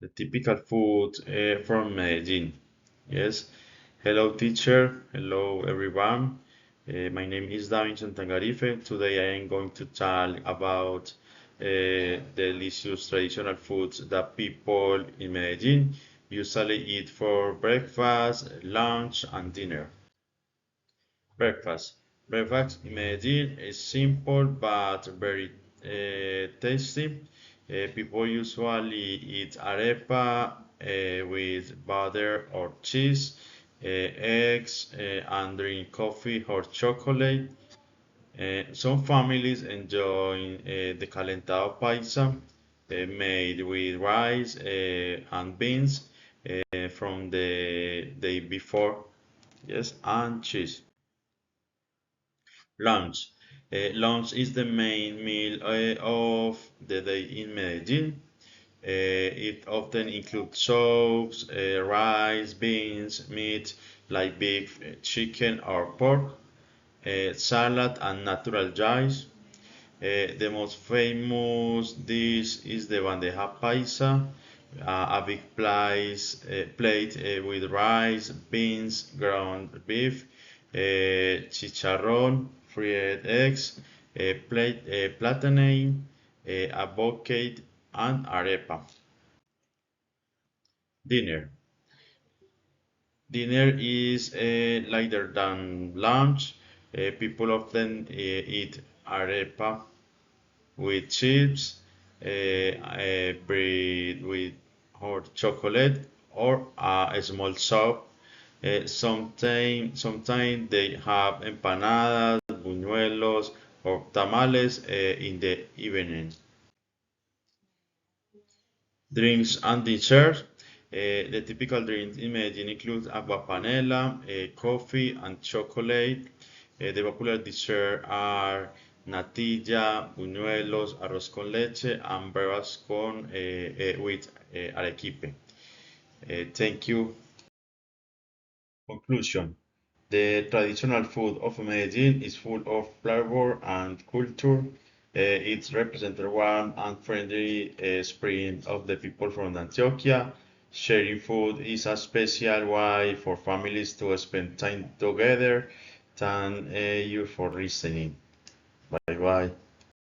the typical food from Medellin. Yes. Hello, teacher. Hello, everyone. My name is Davinson Tangarife. Today I am going to talk about delicious traditional foods that people in Medellin usually eat for breakfast, lunch, and dinner. Breakfast. Breakfast in Medellin is simple but very tasty. People usually eat arepa with butter or cheese, eggs, and drink coffee or chocolate. Some families enjoy the calentado paisa, made with rice and beans from the day before, yes, and cheese. Lunch. Lunch is the main meal of the day in Medellin. It often includes soups, rice, beans, meat like beef, chicken, or pork, salad, and natural rice. The most famous dish is the bandeja paisa, a big plate with rice, beans, ground beef, chicharrón, fried eggs, plantain, avocado, and arepa. Dinner. Dinner is lighter than lunch. People often eat arepa with chips, bread with hot chocolate, or a small soup. Sometimes they have empanadas, buñuelos, or tamales in the evening. Drinks and desserts. The typical drinks in Medellin include agua panela, coffee, and chocolate. The popular desserts are natilla, buñuelos, arroz con leche, and brevas with arequipe. Thank you. Conclusion. The traditional food of Medellin is full of flavor and culture. It represents the warm and friendly spirit of the people from Antioquia. Sharing food is a special way for families to spend time together. Thank you for listening. Bye bye.